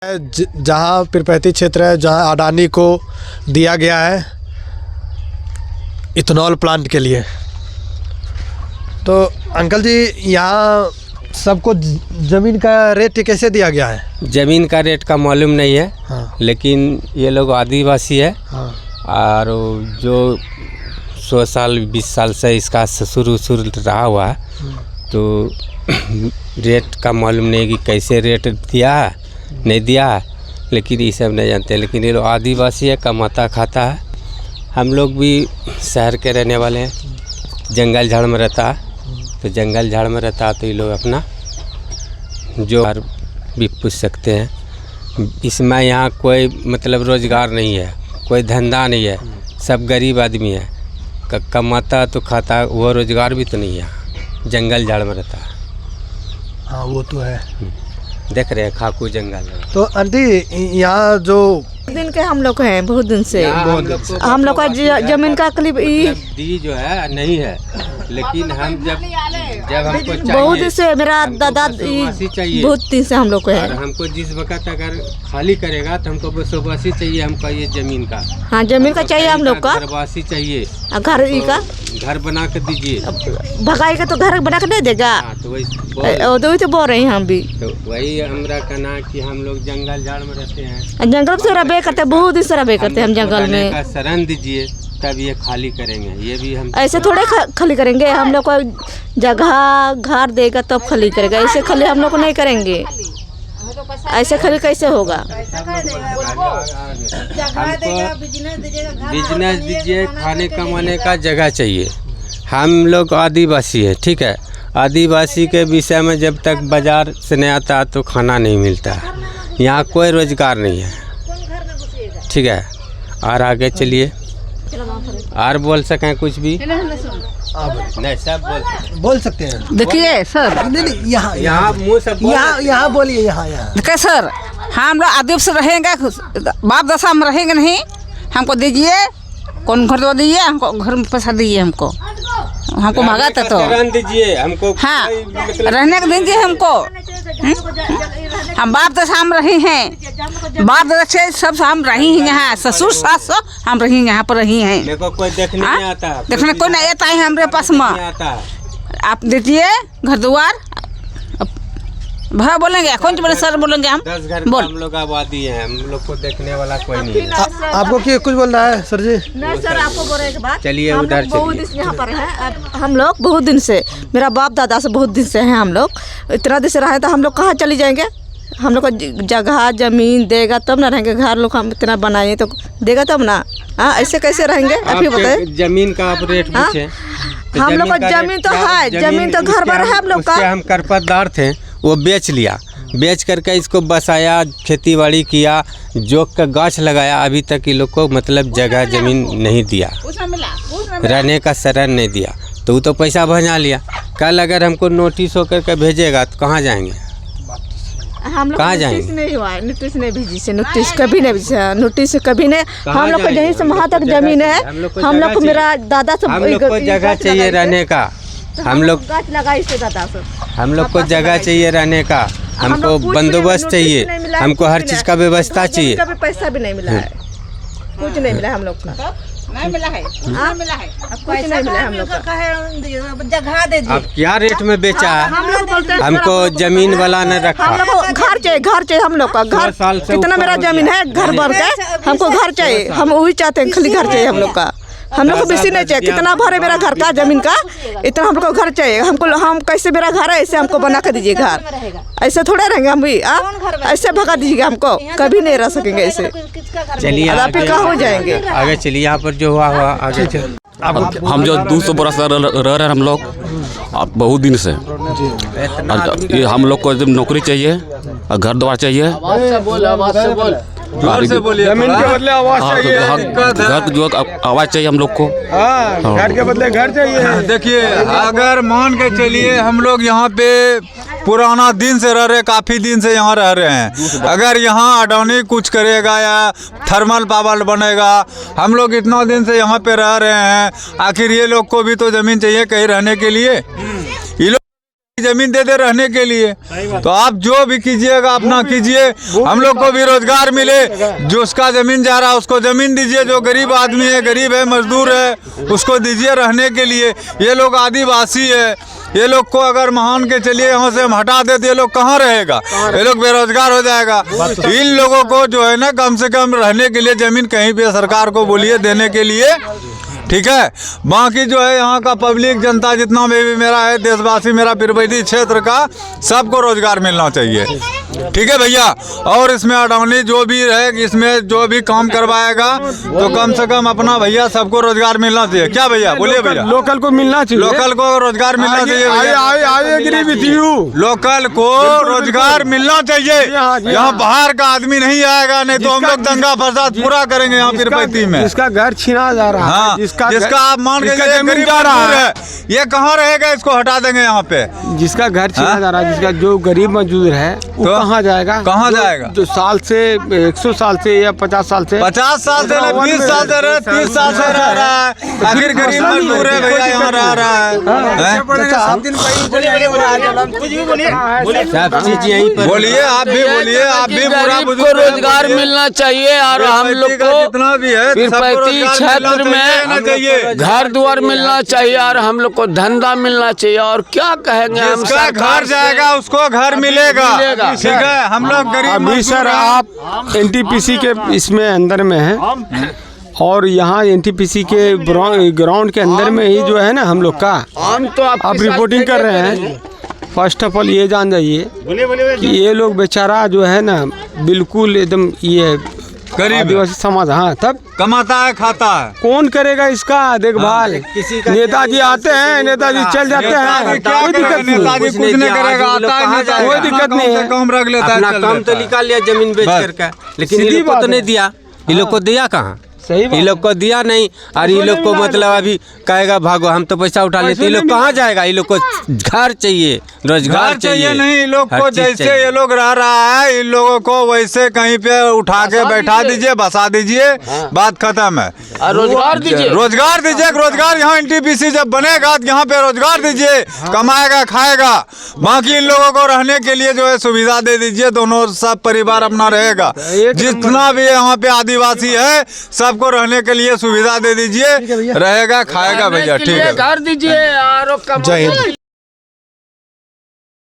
जहाँ पीरपैंती क्षेत्र है, जहाँ अडानी को दिया गया है इथेनॉल प्लांट के लिए। तो अंकल जी, यहाँ सबको ज़मीन का रेट कैसे दिया गया है? ज़मीन का रेट का मालूम नहीं है। हाँ। लेकिन ये लोग आदिवासी है। हाँ। और जो 100 साल 20 साल से इसका शुरू रहा हुआ है, तो रेट का मालूम नहीं कि कैसे रेट दिया है नहीं दिया है, लेकिन ये सब नहीं जानते। लेकिन ये लोग आदिवासी है, कमाता खाता है। हम लोग भी शहर के रहने वाले हैं, जंगल झाड़ में रहता है, तो जंगल झाड़ में रहता है तो ये लोग अपना जो भी पूछ सकते हैं। इसमें यहाँ कोई मतलब रोज़गार नहीं है, कोई धंधा नहीं है, सब गरीब आदमी है। कमाता तो खाता, वो रोज़गार भी तो नहीं है, जंगल झाड़ में रहता है। हाँ, वो तो है। देख रहे हैं खाकू जंगल। तो आंटी, यहाँ जो दिन के हम लोग हैं, बहुत दिन से हम लोग का जमीन का क्लिप दी जो है नहीं है, लेकिन हम जब हमको चाहिए, बहुत दिन से मेरा दादा चाहिए, बहुत दिन से हम लोग को है। हमको जिस वक्त अगर खाली करेगा तो हमको बसोबासी चाहिए, हमको ये जमीन का। हाँ, जमीन का चाहिए हम लोग का, घरवासी चाहिए, घर का घर बना कर दीजिए। भगाई का तो घर बना कर नहीं देगा। तो वही तो बोल रहे हैं हम भी। तो वही हमरा कहना कि हम लोग जंगल झाड़ में रहते हैं, जंगल से रबे करते, बहुत दिन से रबे करते हम जंगल में। शरण दीजिए तब ये खाली करेंगे। ये भी हम ऐसे थोड़े खाली करेंगे, हम लोग को जगह घर देगा तब खाली करेगा। ऐसे खाली हम लोग को नहीं करेंगे, ऐसे खाली कैसे होगा? बिजनेस दीजिए, खाने कमाने का जगह चाहिए। हम लोग आदिवासी है, ठीक है। आदिवासी के विषय में जब तक बाजार से नहीं आता तो खाना नहीं मिलता है। यहाँ कोई रोजगार नहीं है, ठीक है। और आगे चलिए, और बोल सकें कुछ भी? नहीं, सब बोल सकते हैं। देखिए सर, नहीं, यहाँ मुँह से यहाँ बोलिए, यहाँ देखिए सर, हम लोग आदिवासी रहेंगे, बाप दशा में रहेंगे नहीं। हमको दीजिए, कौन घर दो दीजिए, हमको घर में पैसा दीजिए, हमको भगा तो दीजिए हमको। हाँ, रहने को दीजिए हमको। हम बाप दशा में रही हैं, बाप दादा से सब हम रही हैं यहाँ, ससुर सास हम रही यहाँ पर रही हैं। देखो कोई देखने नहीं आता, देखने कोई नहीं आता है हमारे पास में। आप दीजिए घर द्वार, भरा बोलेंगे, कौन बोले सर बोलेंगे हम 10 घर बोल। हम लोग आबादी है, हम लोग को देखने वाला कोई नहीं है। आपको क्या कुछ बोलना है सर जी? नहीं सर, आपको बोल रहे बात। चलिए हम उधर लोग बहुत चलिए। दिन से यहाँ पर हैं, हम लोग बहुत दिन से, मेरा बाप दादा से बहुत दिन से हैं हम लोग। इतना दिन से रहे तो हम लोग कहाँ चली जाएंगे? हम लोग को जगह जमीन देगा तब ना रहेंगे। घर लोग हम इतना बनाए तो देगा तब ना। हाँ, ऐसे कैसे रहेंगे? आप ही बताए। जमीन का आप रेट पूछे? हम लोग का जमीन तो है, जमीन तो घर बार है हम लोग का। हम खरपतदार थे, वो बेच लिया, बेच करके इसको बसाया, खेती बाड़ी किया, जोक का गाछ लगाया। अभी तक ये लोग को मतलब जगह जमीन नहीं दिया, रहने का शरण नहीं दिया। तो वो तो पैसा भजा लिया। कल अगर हमको नोटिस होकर के भेजेगा तो कहाँ जाएंगे? हम लोग कहाँ नोटिस जाएंगे? नहीं हुआ, नोटिस नहीं भेजी से, नोटिस कभी नहीं भेजा, नोटिस कभी नहीं। हम लोग को यहीं से वहाँ तक जमीन है। हम लोग को मेरा दादा सब हम लोग को जगह चाहिए रहने का। हम लोग गाछ लगाई से दादा सब। हम लोग को जगह चाहिए रहने का, हमको बंदोबस्त चाहिए, हमको हर चीज़ का व्यवस्था चाहिए। कभी पैसा भी नहीं मिला है, कुछ नहीं मिला हम लोग का, नहीं मिला है, कुछ नहीं मिला है हम लोग का। जगह दे अब क्या रेट में बेचा है? हम लोग बोलते हैं हमको जमीन वाला ने रखा। हम लोग को घर चाहिए, घर चाहिए हम लोग का। घर 100 साल से कितना ऊपर मेरा हो जमीन गया। है, घर भर के हमको घर चाहिए। हम वही चाहते हैं, खाली घर चाहिए हम लोग का। हम लोग को बेसी नहीं चाहिए। कितना भर है मेरा घर का जमीन का, इतना हम लोग को घर चाहिए। हमको हम कैसे मेरा घर है ऐसे हमको बना के दीजिए घर। ऐसे थोड़े रहेंगे हम भी। ऐसे भगा दीजिए हमको, कभी नहीं रह सकेंगे ऐसे। चलिए आप ही कहाँ हो जाएंगे? आगे चलिए, यहाँ पर जो हुआ आगे चलिए। हम जो 200 बरस रह रहे हैं हम लोग, अब बहुत दिन से। ये हम लोग को जब नौकरी चाहिए और घर द्वार चाहिए, जमीन के बदले आवाज चाहिए, घर जो आवाज चाहिए हम लोग को। घर के बदले घर चाहिए। देखिए, अगर मान के चलिए हम लोग यहाँ पे पुराना दिन से रह रहे, काफ़ी दिन से यहाँ रह रहे हैं। अगर यहाँ अडानी कुछ करेगा या थर्मल पावर बनेगा, हम लोग इतना दिन से यहाँ पे रह रहे हैं, आखिर ये लोग को भी तो ज़मीन चाहिए कहीं रहने के लिए। ये लोग जमीन दे दे रहने के लिए। तो आप जो भी कीजिएगा अपना कीजिए, हम लोग को भी रोजगार मिले। जो उसका जमीन जा रहा है उसको जमीन दीजिए, जो गरीब आदमी है, गरीब है, मजदूर है, उसको दीजिए रहने के लिए। ये लोग आदिवासी है, ये लोग को अगर मान के चलिए यहाँ से हम हटा देते, ये लोग कहाँ रहेगा? ये लोग बेरोजगार हो जाएगा। इन लोगों को जो है ना कम से कम रहने के लिए जमीन कहीं पे सरकार को बोलिए देने के लिए, ठीक है। बाकी जो है यहाँ का पब्लिक जनता जितना भी मेरा है, देशवासी मेरा पीरपैंती क्षेत्र का, सबको रोजगार मिलना चाहिए, ठीक है भैया। और इसमें अडानी जो भी है, इसमें जो भी काम करवाएगा तो कम से कम अपना भैया सबको रोजगार मिलना चाहिए। क्या भैया बोलिए भैया? लोकल को मिलना चाहिए, लोकल को रोजगार मिलना चाहिए। लोकल को रोजगार मिलना चाहिए। यहाँ बाहर का आदमी नहीं आएगा, नहीं तो हम लोग दंगा फसाद पूरा करेंगे यहाँ पीरपैंती में। जिसका घर छीना जा रहा है, हाँ, जिसका आप मान के जमीन जा रहा है, ये कहाँ रहेगा? इसको हटा देंगे यहाँ पे। जिसका घर छीना जा रहा है, जिसका जो गरीब मजदूर है वो तो कहाँ जाएगा? कहाँ जाएगा? जो साल से 100 साल से या 50 साल से 50 साल से 20 साल से 30 साल से रह रहा है, आखिर गरीब मजदूर है भैया, यहाँ रह रहा है। बोलिए, आप भी बोलिए, आप भी पूरा को रोजगार मिलना चाहिए और हम लोग को जितना भी है पीरपैंती क्षेत्र में घर द्वार मिलना चाहिए और हम लोग को धंधा मिलना चाहिए। और क्या कहेंगे हम? जिसका घर जाएगा उसको घर मिलेगा, ठीक है। हम लोग गरीब अभी सर आप एनटीपीसी के इसमें अंदर में हैं और यहाँ एनटीपीसी के ग्राउंड के अंदर में ही जो है ना हम लोग का, हम तो आप रिपोर्टिंग कर रहे हैं। फर्स्ट ऑफ ऑल ये जान जाइए कि ये लोग बेचारा जो है ना बिल्कुल एकदम ये गरीब आदिवासी समाज, हाँ, तब कमाता है खाता है, कौन करेगा इसका देखभाल? नेताजी आते हैं, नेताजी चल जाते हैं, क्या कोई दिक्कत नहीं, नेताजी कुछ नहीं करेगा, आता है कोई दिक्कत नहीं है। काम रख लेता है, अपना काम तो निकाल लिया जमीन बेच करके, लेकिन ये लोग को तो नहीं दिया। ये लोग को दिया कहाँ? ये लोग को दिया नहीं। और ये लोग को मतलब अभी कहेगा भागो, हम तो पैसा उठा लेते। ये लोग कहाँ जाएगा? ये लोग को घर चाहिए, रोजगार चाहिए। नहीं, इन लोग को जैसे ये लोग रह रहा है, इन लोगों को वैसे कहीं पे उठा के बैठा दीजिए, बसा दीजिए, बात खत्म है। रोजगार दीजिए, रोजगार दीजिए, रोजगार यहाँ एनटीपीसी जब बनेगा यहाँ पे रोजगार दीजिए, कमाएगा खाएगा। बाकी इन लोगों को रहने के लिए जो है सुविधा दे दीजिए, दोनों सब परिवार अपना रहेगा। जितना भी यहाँ पे आदिवासी है सबको रहने के लिए सुविधा दे दीजिए, रहेगा खाएगा भैया, ठीक है। घर दीजिए। जय हिंद।